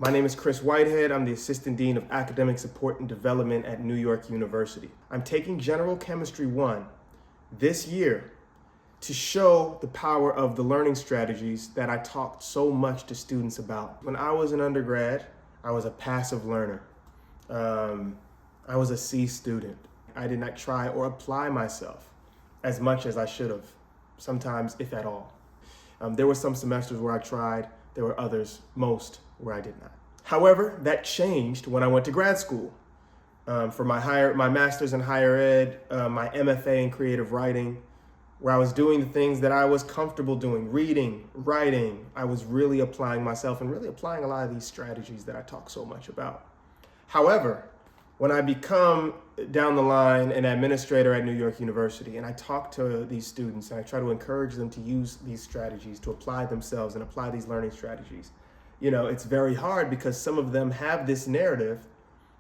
My name is Chris Whitehead. I'm the Assistant Dean of Academic Support and Development at New York University. I'm taking General Chemistry 1 this year to show the power of the learning strategies that I talked so much to students about. When I was an undergrad, I was a passive learner. I was a C student. I did not try or apply myself as much as I should have, sometimes if at all. There were some semesters where I tried, there were others, most, where I did not. However, that changed when I went to grad school. For my master's in higher ed, my MFA in creative writing, where I was doing the things that I was comfortable doing, reading, writing. I was really applying myself and really applying a lot of these strategies that I talk so much about. However, when I become down the line an administrator at New York University and I talk to these students and I try to encourage them to use these strategies, to apply themselves and apply these learning strategies, it's very hard because some of them have this narrative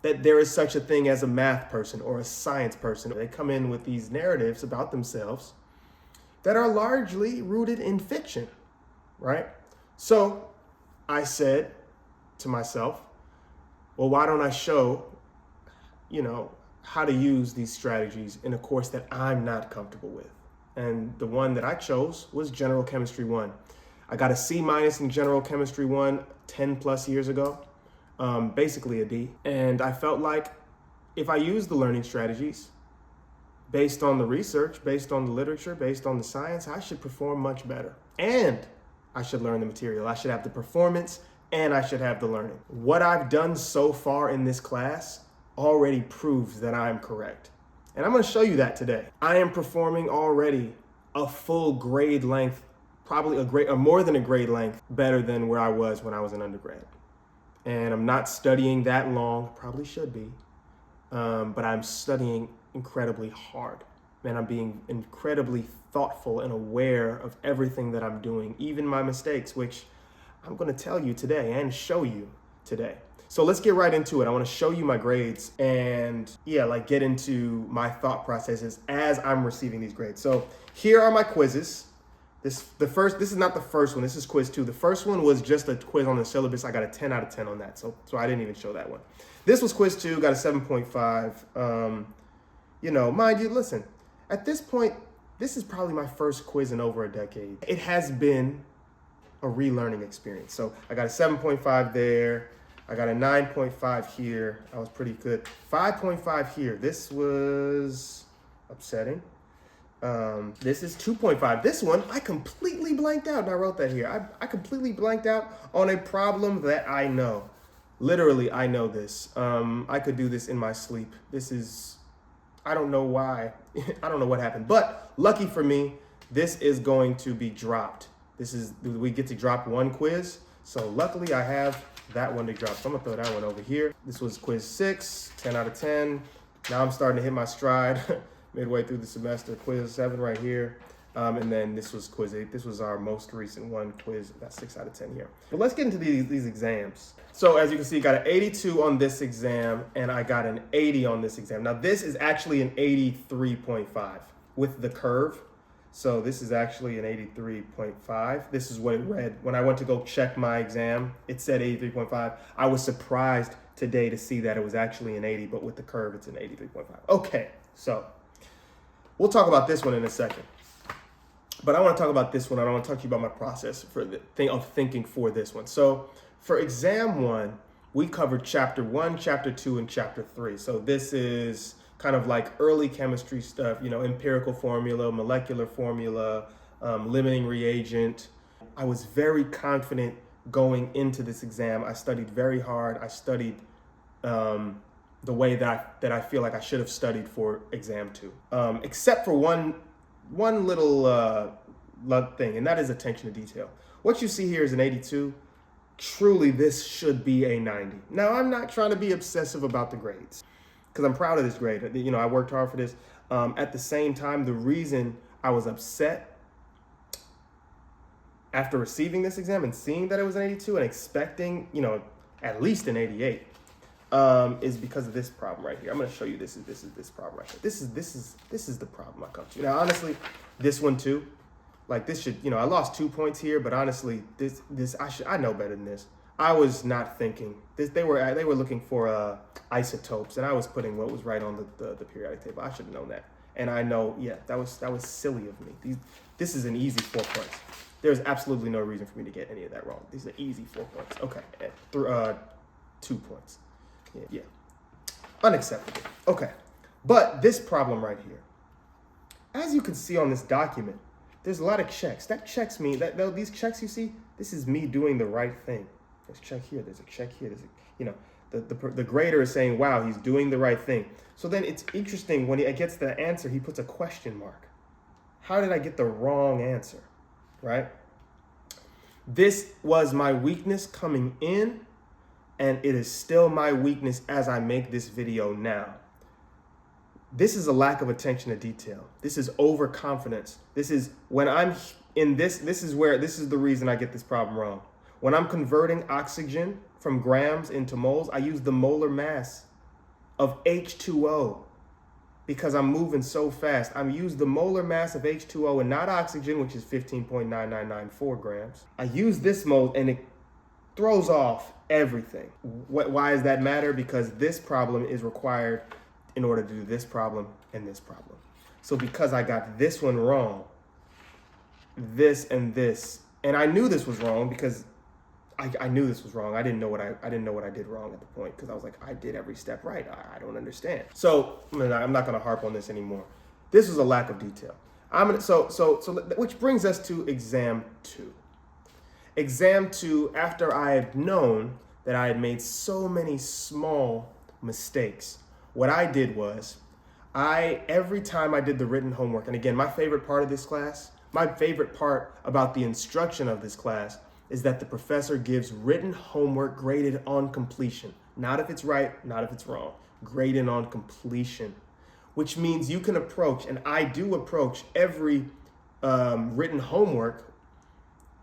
that there is such a thing as a math person or a science person. They come in with these narratives about themselves that are largely rooted in fiction, right? So I said to myself, well, why don't I show how to use these strategies in a course that I'm not comfortable with? And the one that I chose was General Chemistry 1. I got a C- in General Chemistry 1 10 plus years ago, basically a D. And I felt like if I use the learning strategies based on the research, based on the literature, based on the science, I should perform much better. And I should learn the material. I should have the performance and I should have the learning. What I've done so far in this class already proves that I'm correct. And I'm going to show you that today. I am performing already a full grade length, probably more than a grade length, better than where I was when I was an undergrad. And I'm not studying that long, probably should be, but I'm studying incredibly hard. And I'm being incredibly thoughtful and aware of everything that I'm doing, even my mistakes, which I'm going to tell you today and show you today. So let's get right into it. I want to show you my grades and get into my thought processes as I'm receiving these grades. So here are my quizzes. This is not the first one. This is quiz 2. The first one was just a quiz on the syllabus. I got a 10 out of 10 on that. So I didn't even show that one. This was quiz 2, got a 7.5. Mind you, listen, at this point, this is probably my first quiz in over a decade. It has been a relearning experience. So I got a 7.5 there. I got a 9.5 here. I was pretty good. 5.5 here. This was upsetting. This is 2.5. This one, I completely blanked out, and I wrote that here. I completely blanked out on a problem that I know. Literally, I know this. I could do this in my sleep. I don't know why. I don't know what happened. But lucky for me, this is going to be dropped. We get to drop one quiz. So luckily, I have that one to drop. So I'm gonna throw that one over here. This was quiz 6, 10 out of 10. Now I'm starting to hit my stride midway through the semester. Quiz 7 right here. And then this was quiz 8. This was our most recent one, quiz, that's 6 out of 10 here. But let's get into these exams. So as you can see, I got an 82 on this exam and I got an 80 on this exam. Now this is actually an 83.5 with the curve. So this is actually an 83.5. This is what it read. When I went to go check my exam, it said 83.5. I was surprised today to see that it was actually an 80, but with the curve, it's an 83.5. Okay, so we'll talk about this one in a second. But I want to talk about this one. I want to talk to you about my process of thinking for this one. So for exam 1, we covered chapter 1, chapter 2, and chapter 3. So this is kind of like early chemistry stuff, empirical formula, molecular formula, limiting reagent. I was very confident going into this exam. I studied very hard. I studied the way that I feel like I should have studied for exam 2, except for one little thing, and that is attention to detail. What you see here is an 82. Truly, this should be a 90. Now, I'm not trying to be obsessive about the grades, because I'm proud of this grade. I worked hard for this. At the same time, the reason I was upset after receiving this exam and seeing that it was an 82 and expecting, at least an 88, is because of this problem right here. I'm going to show you this problem right here. This is the problem I come to. Now, honestly, this one too. Like this should, I lost 2 points here, but honestly, I know better than this. I was not thinking. They were looking for isotopes, and I was putting what was right on the periodic table. I should have known that. And I know, yeah, that was silly of me. This is an easy 4 points. There's absolutely no reason for me to get any of that wrong. These are easy 4 points. Okay, 2 points. Yeah. Unacceptable. Okay, but this problem right here, as you can see on this document, there's a lot of checks. That checks me. These checks you see, this is me doing the right thing. There's a check here. There's a check here. There's a, you know, the grader is saying, wow, he's doing the right thing. So then it's interesting when he gets the answer, he puts a question mark. How did I get the wrong answer, right? This was my weakness coming in, and it is still my weakness as I make this video now. This is a lack of attention to detail. This is overconfidence. This is when I'm in this is the reason I get this problem wrong. When I'm converting oxygen from grams into moles, I use the molar mass of H2O because I'm moving so fast. I'm using the molar mass of H2O and not oxygen, which is 15.9994 grams. I use this mole and it throws off everything. Why does that matter? Because this problem is required in order to do this problem and this problem. So because I got this one wrong, this and this, and I knew this was wrong because I knew this was wrong. I didn't know what I did wrong at the point because I was like, I did every step right. I don't understand. So I'm not going to harp on this anymore. This was a lack of detail. Which brings us to exam 2. Exam 2, after I had known that I had made so many small mistakes, what I did was every time I did the written homework, and again, my favorite part of this class, my favorite part about the instruction of this class is that the professor gives written homework graded on completion. Not if it's right, not if it's wrong. Graded on completion, which means you can approach, and I do approach every written homework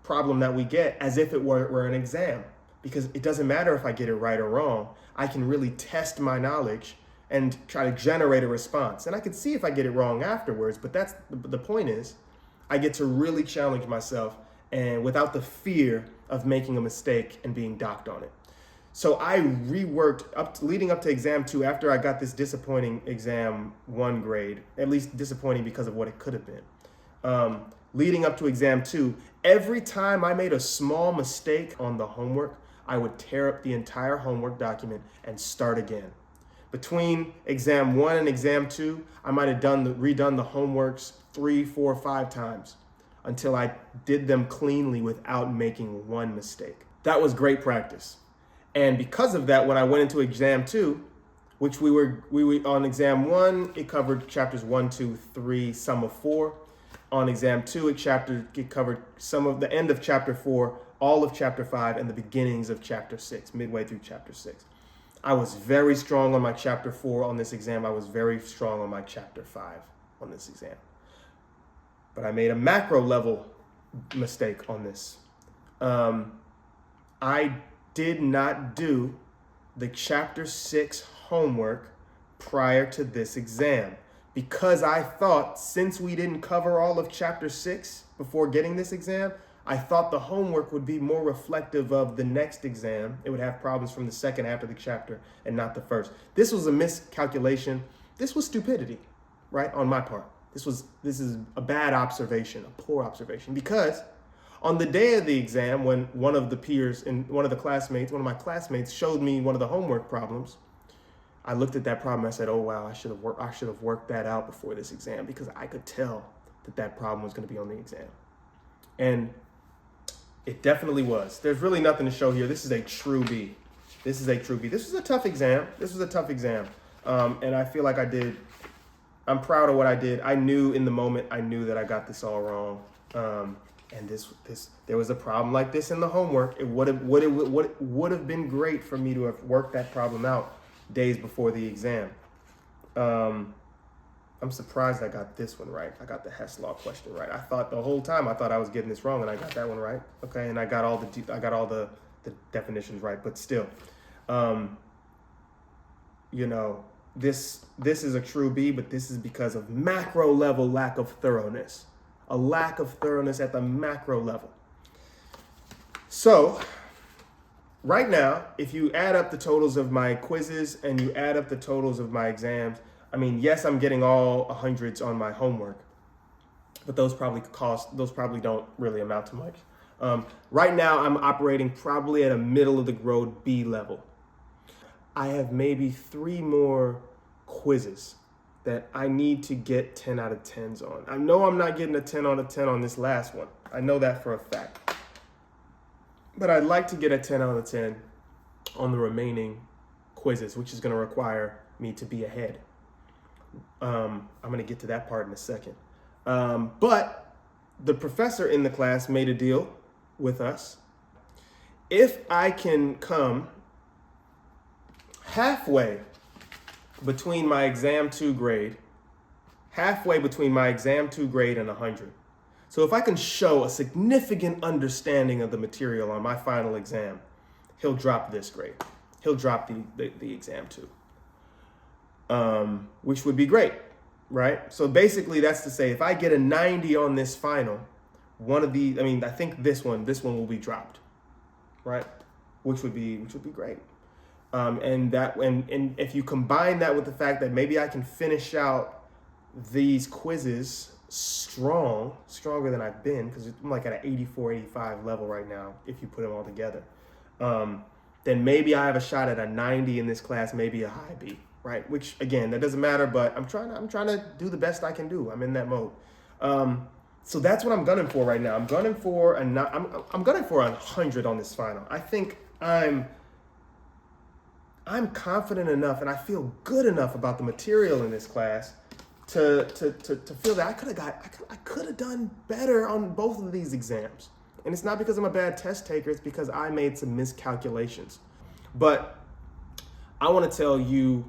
problem that we get as if it were an exam, because it doesn't matter if I get it right or wrong. I can really test my knowledge and try to generate a response. And I can see if I get it wrong afterwards, but that's the point is I get to really challenge myself and without the fear of making a mistake and being docked on it. So I reworked leading up to exam 2 after I got this disappointing exam 1 grade, at least disappointing because of what it could have been. Leading up to exam 2, every time I made a small mistake on the homework, I would tear up the entire homework document and start again. Between exam 1 and exam 2, I might have redone the homeworks 3, 4, 5 times until I did them cleanly without making one mistake. That was great practice. And because of that, when I went into exam 2, which we were on exam 1, it covered chapters 1, 2, 3, sum of 4. On exam 2, it covered some of the end of chapter 4, all of chapter 5, and the beginnings of chapter 6, midway through chapter 6. I was very strong on my chapter 4 on this exam. I was very strong on my chapter 5 on this exam. But I made a macro level mistake on this. I did not do the chapter 6 homework prior to this exam because I thought since we didn't cover all of chapter 6 before getting this exam, I thought the homework would be more reflective of the next exam. It would have problems from the second half of the chapter and not the first. This was a miscalculation. This was stupidity, right, on my part. This is a bad observation, a poor observation, because on the day of the exam, when one of my classmates showed me one of the homework problems, I looked at that problem. I said, "Oh wow, I should have worked that out before this exam because I could tell that problem was going to be on the exam," and it definitely was. There's really nothing to show here. This is a true B. This is a true B. This was a tough exam. And I feel like I'm proud of what I did. I knew in the moment, that I got this all wrong. And there was a problem like this in the homework. It would have been great for me to have worked that problem out days before the exam. I'm surprised I got this one right. I got the Hess law question right. I thought the whole time I was getting this wrong, and I got that one right. Okay, and I got all the definitions right. But still, this is a true B, but this is because of macro level lack of thoroughness. A lack of thoroughness at the macro level. So right now, if you add up the totals of my quizzes and you add up the totals of my exams, I mean, yes, I'm getting all 100s on my homework, but those probably don't really amount to much. Right now, I'm operating probably at a middle of the road B level. I have maybe 3 more quizzes that I need to get 10 out of 10s on. I know I'm not getting a 10 out of 10 on this last one. I know that for a fact. But I'd like to get a 10 out of 10 on the remaining quizzes, which is going to require me to be ahead. I'm going to get to that part in a second. But the professor in the class made a deal with us. If I can come halfway between my exam 2 grade, halfway between my exam 2 grade and 100. So if I can show a significant understanding of the material on my final exam, he'll drop this grade. He'll drop the exam 2, which would be great, right? So basically that's to say, if I get a 90 on this final, I think this one will be dropped, right? Which would be great. And if you combine that with the fact that maybe I can finish out these quizzes stronger than I've been, because I'm like at an 84, 85 level right now, if you put them all together, then maybe I have a shot at a 90 in this class, maybe a high B, right? Which again, that doesn't matter, but I'm trying to do the best I can do. I'm in that mode. So that's what I'm gunning for right now. I'm gunning for 100 on this final. I think I'm confident enough and I feel good enough about the material in this class to feel that I could have done better on both of these exams. And it's not because I'm a bad test taker, it's because I made some miscalculations. But I want to tell you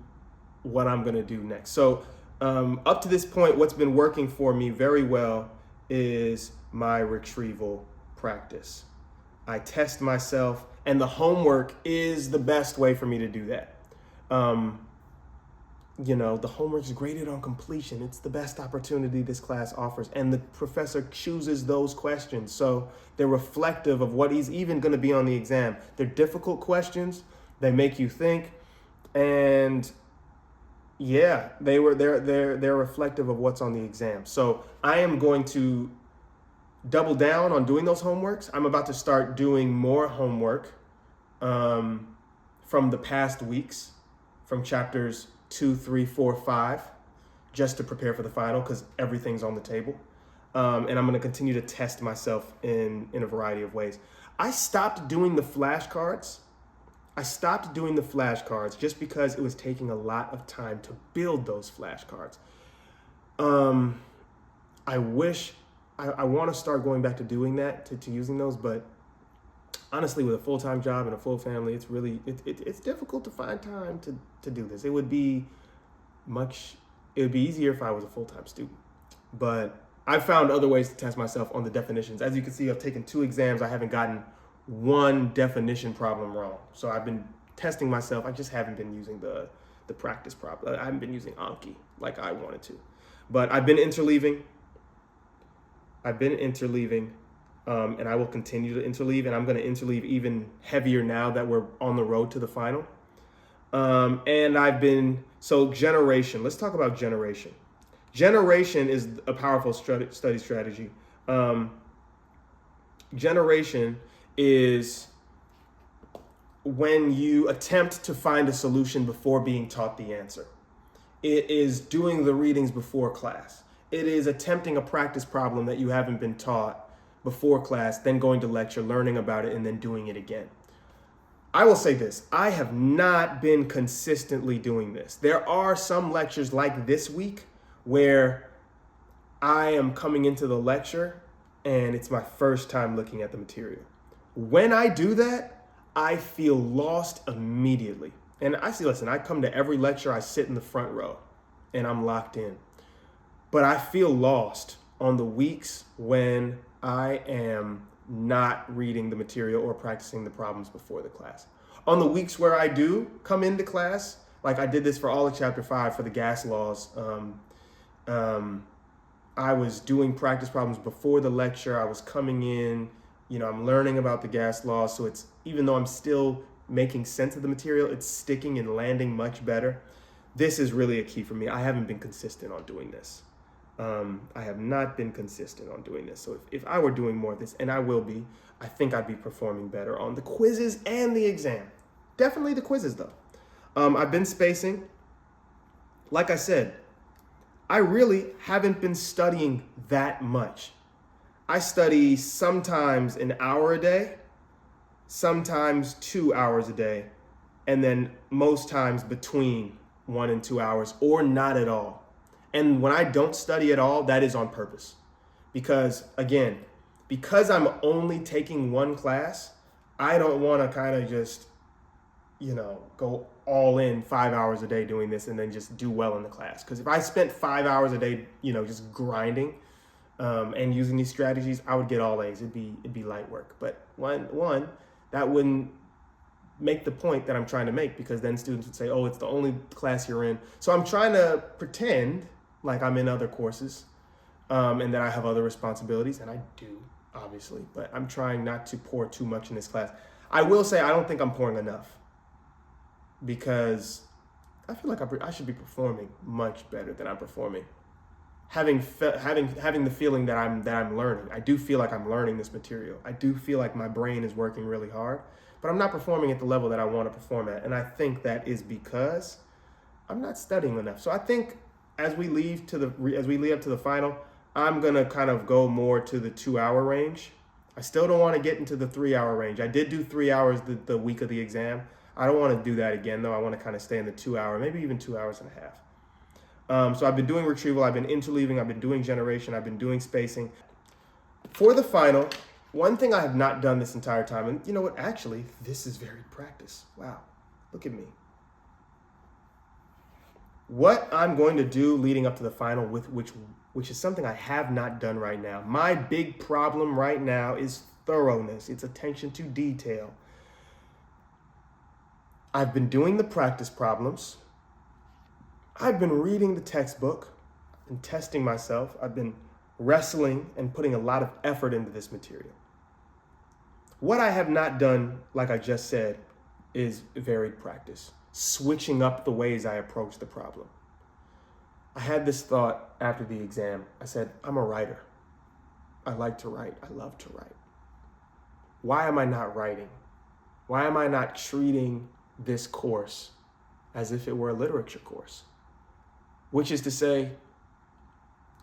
what I'm going to do next. So up to this point, what's been working for me very well is my retrieval practice. I test myself, and the homework is the best way for me to do that. The homework is graded on completion. It's the best opportunity this class offers, and the professor chooses those questions, so they're reflective of what he's even going to be on the exam. They're difficult questions. They make you think, and yeah, they're reflective of what's on the exam. So I am going to double down on doing those homeworks. I'm about to start doing more homework from the past weeks, from chapters 2, 3, 4, 5, just to prepare for the final, because everything's on the table. And I'm going to continue to test myself in a variety of ways. I stopped doing the flashcards. Just because it was taking a lot of time to build those flashcards. I want to start going back to doing that, to using those, but honestly, with a full-time job and a full family, it's difficult to find time to do this. It would be easier if I was a full-time student, but I found other ways to test myself on the definitions. As you can see, I've taken 2 exams. I haven't gotten one definition problem wrong. So I've been testing myself. I just haven't been using the practice problem. I haven't been using Anki like I wanted to, but I've been interleaving. And I will continue to interleave, and I'm going to interleave even heavier now that we're on the road to the final. Generation. Let's talk about generation. Generation is a powerful study strategy. Generation is when you attempt to find a solution before being taught the answer. It is doing the readings before class. It is attempting a practice problem that you haven't been taught before class, then going to lecture, learning about it, and then doing it again. I will say this, I have not been consistently doing this. There are some lectures like this week where I am coming into the lecture and it's my first time looking at the material. When I do that, I feel lost immediately. And I come to every lecture, I sit in the front row and I'm locked in. But I feel lost on the weeks when I am not reading the material or practicing the problems before the class. On the weeks where I do come into class, like I did this for all of chapter 5 for the gas laws, I was doing practice problems before the lecture. I was coming in, I'm learning about the gas laws. So it's, even though I'm still making sense of the material, it's sticking and landing much better. This is really a key for me. I haven't been consistent on doing this. I have not been consistent on doing this. So if I were doing more of this, and I will be, I think I'd be performing better on the quizzes and the exam. Definitely the quizzes though. I've been spacing. Like I said, I really haven't been studying that much. I study sometimes an hour a day, sometimes 2 hours a day, and then most times between 1 and 2 hours, or not at all. And when I don't study at all, that is on purpose. Because again, because I'm only taking one class, I don't want to kind of just, go all in 5 hours a day doing this and then just do well in the class. Because if I spent 5 hours a day, just grinding and using these strategies, I would get all A's. It'd be light work. But one, that wouldn't make the point that I'm trying to make, because then students would say, oh, it's the only class you're in. So I'm trying to pretend like I'm in other courses and that I have other responsibilities, and I do, obviously, but I'm trying not to pour too much in this class. I will say I don't think I'm pouring enough, because I feel like I should be performing much better than I'm performing. Having the feeling that I'm learning. I do feel like I'm learning this material. I do feel like my brain is working really hard, but I'm not performing at the level that I want to perform at. And I think that is because I'm not studying enough. So I think as we lead up to the final, I'm gonna kind of go more to the 2 hour range. I still don't want to get into the 3 hour range. I did do 3 hours the week of the exam. I don't want to do that again though. I want to kind of stay in the 2 hour, maybe even 2 hours and a half. So I've been doing retrieval, I've been interleaving, I've been doing generation, I've been doing spacing. For the final, one thing I have not done this entire time, and you know what, actually, this is very practice. Wow, look at me. What I'm going to do leading up to the final, which is something I have not done right now. My big problem right now is thoroughness. It's attention to detail. I've been doing the practice problems. I've been reading the textbook and testing myself. I've been wrestling and putting a lot of effort into this material. What I have not done, like I just said, is varied practice, switching up the ways I approach the problem. I had this thought after the exam. I said, I'm a writer. I like to write. I love to write. Why am I not writing? Why am I not treating this course as if it were a literature course? Which is to say,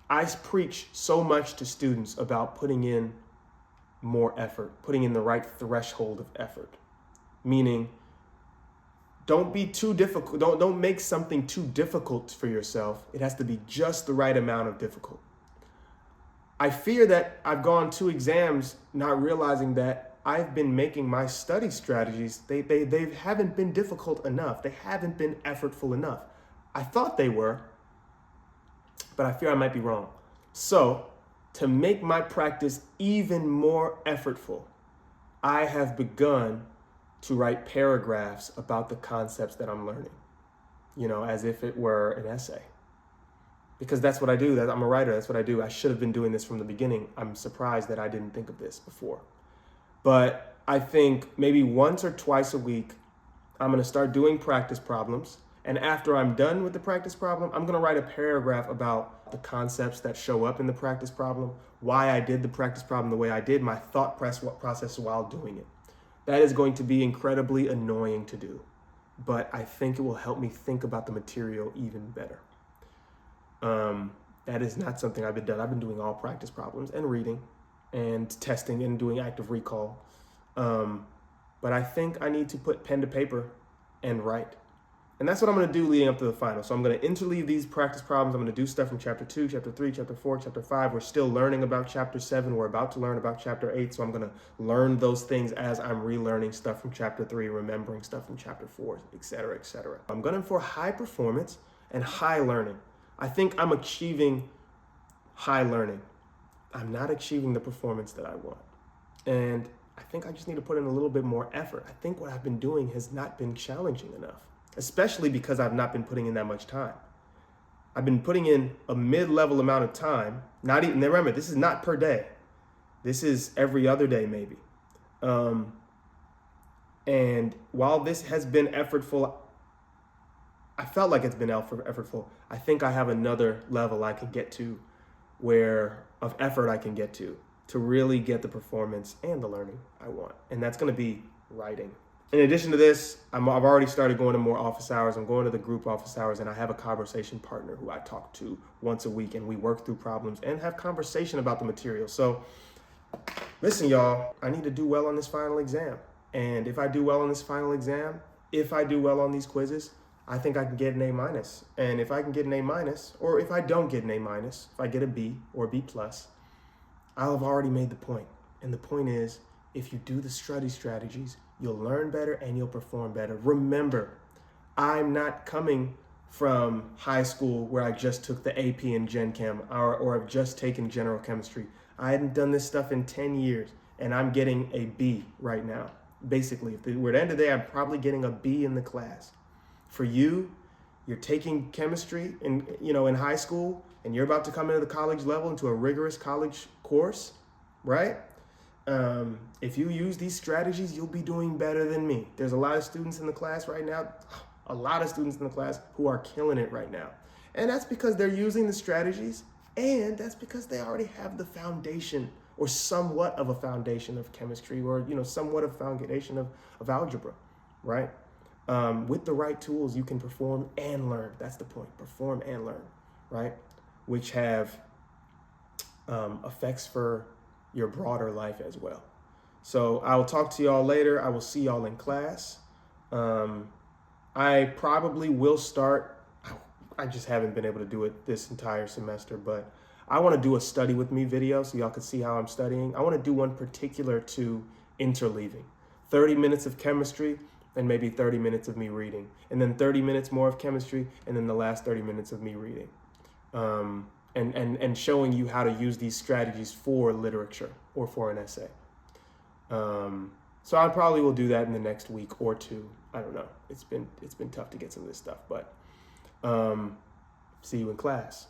I preach so much to students about putting in more effort, putting in the right threshold of effort. Meaning, don't be too difficult. Don't make something too difficult for yourself. It has to be just the right amount of difficult. I fear that I've gone 2 exams not realizing that I've been making my study strategies, they haven't been difficult enough. They haven't been effortful enough. I thought they were, but I fear I might be wrong. So, to make my practice even more effortful, I have begun to write paragraphs about the concepts that I'm learning, as if it were an essay. Because that's what I do. I'm a writer. That's what I do. I should have been doing this from the beginning. I'm surprised that I didn't think of this before. But I think maybe once or twice a week, I'm going to start doing practice problems. And after I'm done with the practice problem, I'm going to write a paragraph about the concepts that show up in the practice problem, why I did the practice problem the way I did, my thought process while doing it. That is going to be incredibly annoying to do, but I think it will help me think about the material even better. That is not something I've been doing. I've been doing all practice problems and reading and testing and doing active recall. But I think I need to put pen to paper and write. And that's what I'm going to do leading up to the final. So I'm going to interleave these practice problems. I'm going to do stuff from chapter 2, chapter 3, chapter 4, chapter 5. We're still learning about chapter 7. We're about to learn about chapter 8. So I'm going to learn those things as I'm relearning stuff from chapter 3, remembering stuff from chapter 4, et cetera, et cetera. I'm going for high performance and high learning. I think I'm achieving high learning. I'm not achieving the performance that I want. And I think I just need to put in a little bit more effort. I think what I've been doing has not been challenging enough, especially because I've not been putting in that much time. I've been putting in a mid-level amount of time, not even, remember, this is not per day. This is every other day maybe. And while this has been effortful, I felt like it's been effortful. I think I have another level I can get to of effort I can get to really get the performance and the learning I want. And that's going to be writing. In addition to this, I've already started going to more office hours. I'm going to the group office hours, and I have a conversation partner who I talk to once a week, and we work through problems and have conversation about the material. So listen, y'all, I need to do well on this final exam. And if I do well on this final exam, if I do well on these quizzes, I think I can get an A-. And if I can get an A-, or if I don't get an A-, if I get a B or a B+, I'll have already made the point. And the point is, if you do the study strategies, you'll learn better and you'll perform better. Remember, I'm not coming from high school where I just took the AP in Gen Chem or I've just taken general chemistry. I hadn't done this stuff in 10 years and I'm getting a B right now. Basically, if we're at the end of the day, I'm probably getting a B in the class. For you, you're taking chemistry in high school and you're about to come into the college level into a rigorous college course, right? If you use these strategies, you'll be doing better than me. There's a lot of students in the class right now, who are killing it right now. And that's because they're using the strategies, and that's because they already have the foundation or somewhat of a foundation of chemistry or, somewhat of a foundation of algebra, right? With the right tools, you can perform and learn. That's the point, perform and learn, right? Which have effects for your broader life as well. So I will talk to y'all later. I will see y'all in class. I probably will start, I just haven't been able to do it this entire semester, but I want to do a study with me video so y'all can see how I'm studying. I want to do one particular to interleaving. 30 minutes of chemistry and maybe 30 minutes of me reading. And then 30 minutes more of chemistry and then the last 30 minutes of me reading. And showing you how to use these strategies for literature or for an essay. So I probably will do that in the next week or two. I don't know. It's been tough to get some of this stuff, but see you in class.